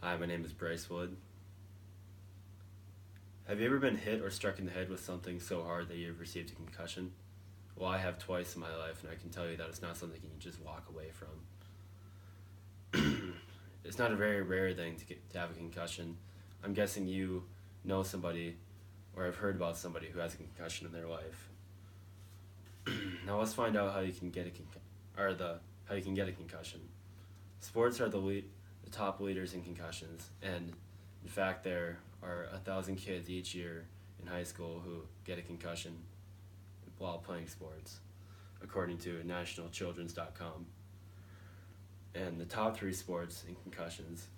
Hi, my name is Bryce Wood. Have you ever been hit or struck in the head with something so hard that you've received a concussion? Well, I have twice in my life, and I can tell you that it's not something you can just walk away from. It's not a very rare thing to have a concussion. I'm guessing you know somebody or have heard about somebody who has a concussion in their life. Now let's find out how you can get how you can get a concussion. Sports are the top leaders in concussions, and in fact, there are 1,000 kids each year in high school who get a concussion while playing sports, according to nationalchildrens.com. And the top three sports in concussions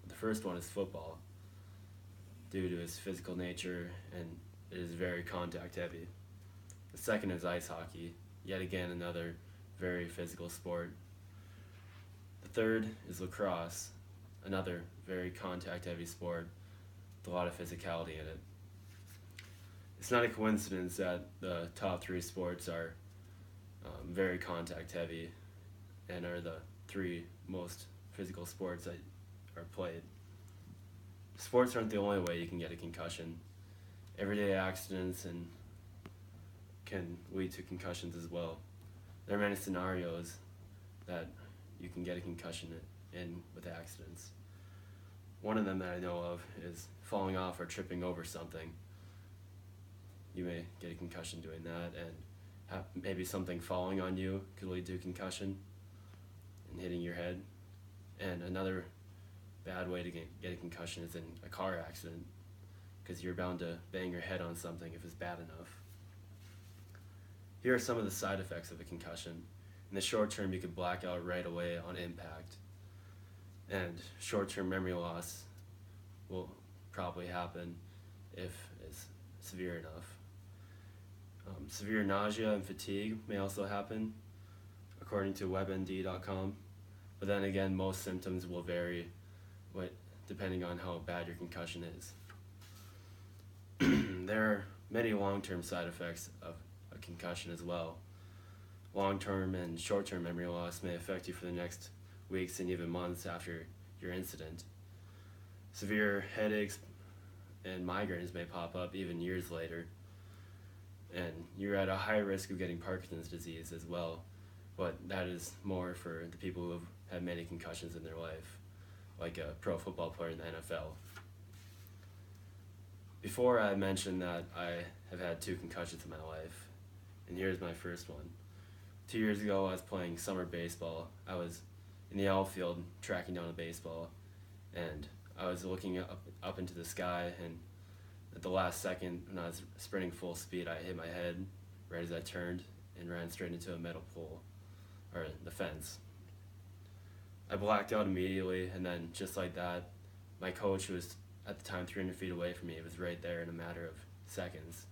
the first one is football, due to its physical nature and it is very contact heavy. The second is ice hockey, yet again another very physical sport. The third is lacrosse, another very contact heavy sport with a lot of physicality in it. It's not a coincidence that the top three sports are very contact heavy and are the three most physical sports that are played. Sports aren't the only way you can get a concussion. Everyday accidents can lead to concussions as well. There are many scenarios that you can get a concussion in with accidents. One of them that I know of is falling off or tripping over something. You may get a concussion doing that, and maybe something falling on you could lead to a concussion and hitting your head. And another bad way to get a concussion is in a car accident, because you're bound to bang your head on something if it's bad enough. Here are some of the side effects of a concussion. In the short term, you could black out right away on impact, and short-term memory loss will probably happen if it's severe enough. Severe nausea and fatigue may also happen, according to webmd.com, but then again, most symptoms will vary depending on how bad your concussion is. There are many long-term side effects of a concussion as well. Long-term and short-term memory loss may affect you for the next weeks and even months after your incident. Severe headaches and migraines may pop up even years later, and you're at a high risk of getting Parkinson's disease as well, but that is more for the people who have had many concussions in their life, like a pro football player in the NFL. Before, I mentioned that I have had 2 concussions in my life, and here's my first one. 2 years ago, I was playing summer baseball. I was in the outfield tracking down a baseball, and I was looking up into the sky, and at the last second, when I was sprinting full speed, I hit my head right as I turned and ran straight into a metal pole, or the fence. I blacked out immediately, and then just like that, my coach, who was at the time 300 feet away from me, was right there in a matter of seconds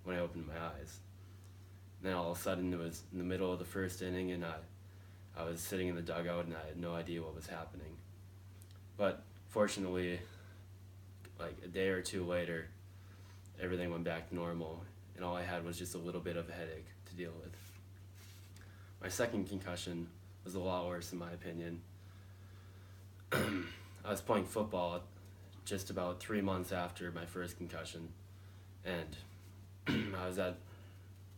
when I opened my eyes. And then all of a sudden, it was in the middle of the first inning, and I was sitting in the dugout, and I had no idea what was happening. But fortunately, like a day or two later, everything went back to normal, and all I had was just a little bit of a headache to deal with. My second concussion was a lot worse in my opinion. I was playing football just about 3 months after my first concussion, and I was at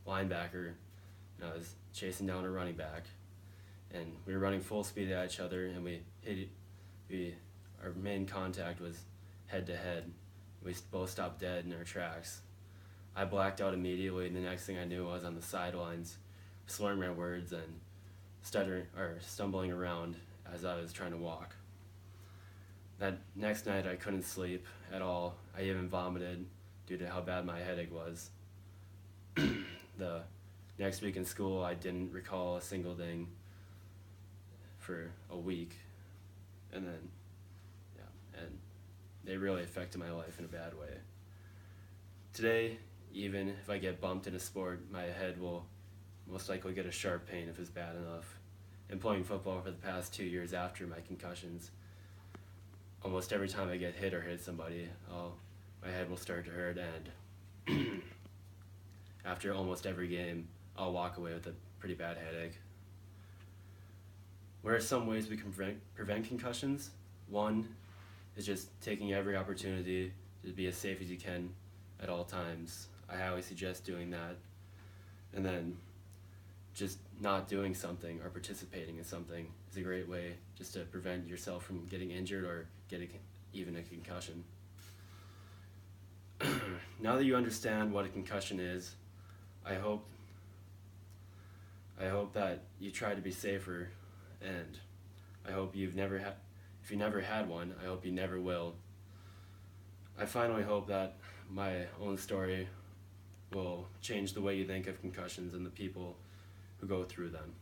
linebacker, and I was chasing down a running back, and we were running full speed at each other, and our main contact was head to head. We both stopped dead in our tracks. I blacked out immediately, and the next thing I knew, I was on the sidelines, slurring my words and stumbling around as I was trying to walk. That next night, I couldn't sleep at all. I even vomited due to how bad my headache was. The next week in school, I didn't recall a single thing for a week, and they really affected my life in a bad way. Today, even if I get bumped in a sport, my head will most likely get a sharp pain if it's bad enough. And playing football for the past 2 years after my concussions, almost every time I get hit or hit somebody, my head will start to hurt, and after almost every game, I'll walk away with a pretty bad headache. What are some ways we can prevent concussions? One is just taking every opportunity to be as safe as you can at all times. I highly suggest doing that. And then just not doing something or participating in something is a great way just to prevent yourself from getting injured or getting even a concussion. Now that you understand what a concussion is, I hope that you try to be safer, and I hope if you never had one, I hope you never will. I finally hope that my own story will change the way you think of concussions and the people who go through them.